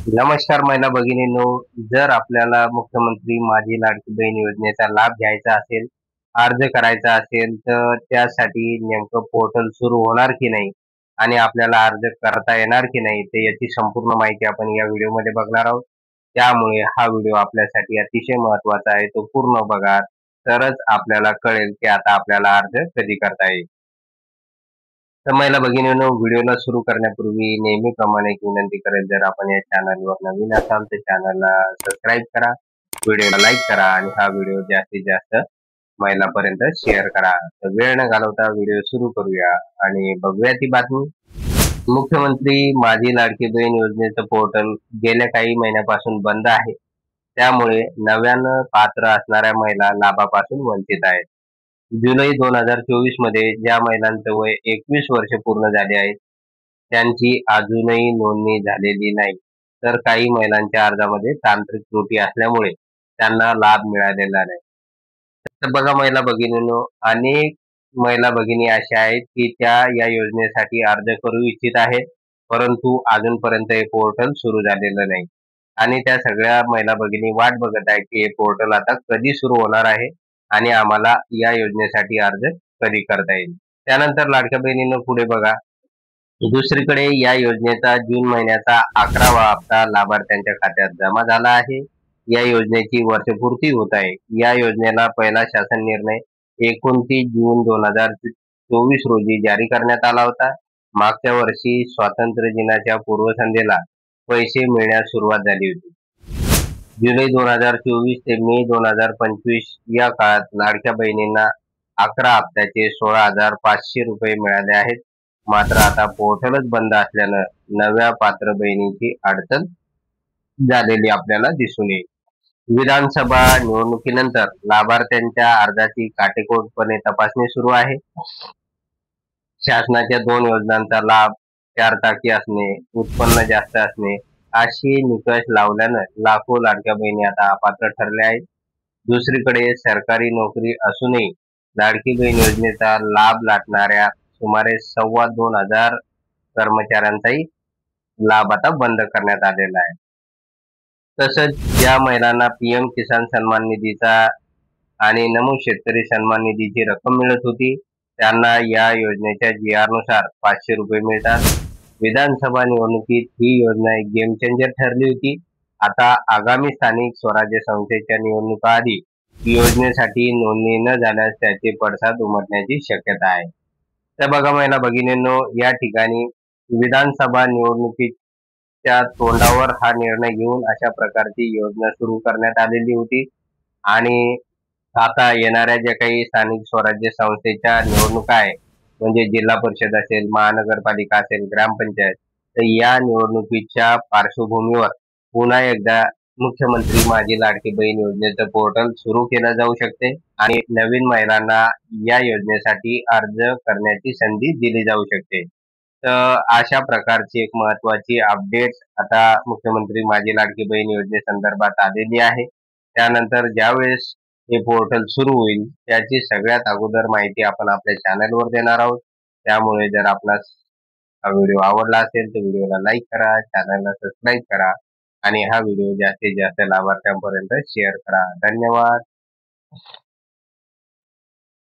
नमस्कार महिला भगिनींनो, जर आपल्याला मुख्यमंत्री माझी लाडकी बहीण योजनेचा लाभ घ्यायचा असेल, अर्ज करायचा असेल, तर त्यासाठी नेमकं पोर्टल सुरू होणार की नाही आणि आपल्याला अर्ज करता येणार की नाही, ते याची संपूर्ण माहिती आपण या व्हिडिओमध्ये बघणार आहोत. त्यामुळे हा व्हिडिओ आपल्यासाठी अतिशय महत्त्वाचा आहे. तो पूर्ण बघा, तरच आपल्याला कळेल की आता आपल्याला अर्ज कधी करता येईल. तर महिला भगिनींनो, व्हिडिओला सुरू करण्यापूर्वी नेहमीप्रमाणे एक विनंती करेल, जर आपण या चॅनलवर नवीन असाल तर चॅनलला सबस्क्राईब करा, व्हिडिओला लाईक करा आणि हा व्हिडिओ जास्तीत जास्त महिलांपर्यंत शेअर करा. तर वेळ न घालवता व्हिडिओ सुरू करूया आणि बघूया ती बातमी. मुख्यमंत्री माझी लाडकी बहीण योजनेचं पोर्टल गेल्या काही महिन्यापासून बंद आहे. त्यामुळे नव्यानं पात्र असणाऱ्या महिला लाभापासून वंचित आहेत. जुलै 2024 मध्ये ज्या महिलांचं वय 21 वर्ष पूर्ण झाले आहेत, त्यांची अजूनही नोंदणी झालेली नाही. तर काही महिलांच्या अर्जामध्ये तांत्रिक त्रुटी असल्यामुळे त्यांना लाभ मिळालेला नाही. तर बघा महिला भगिनींनो, अनेक महिला भगिनी अशा आहेत की त्या या योजनेसाठी अर्ज करू इच्छित आहेत, परंतु अजूनपर्यंत हे पोर्टल सुरू झालेलं नाही. आणि त्या सगळ्या महिला भगिनी वाट बघत आहेत की हे पोर्टल आता कधी सुरू होणार आहे आणि आम्हाला या योजनेसाठी अर्ज कधी करता येईल. त्यानंतर लाडक्या बहिणींनो, पुढे बघा, दुसरीकडे या योजनेचा जून महिन्याचा 11वा हप्ता लाभार्थ्यांच्या खात्यात जमा झाला आहे. या योजनेची वर्षपूर्ती होत आहे. या योजनेला पहिला शासन निर्णय 29 जून 2024 रोजी जारी करण्यात आला होता. मागच्या वर्षी स्वातंत्र्य दिनाच्या पूर्वसंध्येला पैसे मिळण्यास सुरुवात झाली होती. जुलै 2024 ते मे 2025 या काळात लाडक्या बहिणींना 11 हप्त्याचे 16,500 रुपये मिळाले आहेत. मात्र आता पोर्टलच बंद असल्यानं नव्या पात्र बहिणींची अडचण झालेली आपल्याला दिसून येईल. विधानसभा निवडणुकीनंतर लाभार्थ्यांच्या अर्जाची काटेकोरपणे तपासणी सुरू आहे. शासनाच्या 2 योजनांचा लाभ, 4 टाकी असणे, उत्पन्न जास्त असणे अशी निकष लावल्यानं लाखो लाडक्या बहिणी आता अपात्र ठरल्या आहेत. दुसरीकडे सरकारी नोकरी असूनही लाडकी बहीण योजनेचा लाभ लाटणाऱ्या सुमारे 2,25,000 कर्मचाऱ्यांचाही लाभ आता बंद करण्यात आलेला आहे. तसंच ज्या महिलांना पीएम किसान सन्मान निधीचा आणि नमो शेतकरी सन्मान निधीची रक्कम मिळत होती, त्यांना या योजनेच्या GR नुसार 500 रुपये मिळतात. विधानसभा निवडणुकीत ही योजना एक गेम चेंजर ठरली होती. आता आगामी स्थानिक स्वराज्य संस्थेच्या निवडणुकाआधी योजनेसाठी नोंदणी न झाल्यास त्याचे पडसाद उमटण्याची शक्यता आहे. तर बघा महिला भगिनींनो, या ठिकाणी विधानसभा निवडणुकीच्या तोंडावर हा निर्णय घेऊन अशा प्रकारची योजना सुरू करण्यात आलेली होती. आणि आता येणाऱ्या ज्या काही स्थानिक स्वराज्य संस्थेच्या निवडणुका आहे, म्हणजे जिल्हा परिषद असेल, महानगरपालिका असेल, ग्रामपंचायत, तर या निवडणुकीच्या पार्श्वभूमीवर पुन्हा एकदा मुख्यमंत्री माझी लाडकी बहीण योजनेचं पोर्टल सुरू केलं जाऊ शकते आणि नवीन महिलांना या योजनेसाठी अर्ज करण्याची संधी दिली जाऊ शकते. तर अशा प्रकारची एक महत्त्वाची अपडेट आता मुख्यमंत्री माझी लाडकी बहीण योजनेसंदर्भात आलेली आहे. त्यानंतर ज्यावेळेस हे पोर्टल सुरू होईल, त्याची सगळ्यात अगोदर माहिती आपण आपल्या चॅनलवर देणार आहोत. त्यामुळे जर आपणास हा व्हिडिओ आवडला असेल तर व्हिडिओला लाईक करा, चॅनलला सबस्क्राईब करा आणि हा व्हिडिओ जास्तीत जास्त लाभार्थ्यांपर्यंत शेअर करा. धन्यवाद.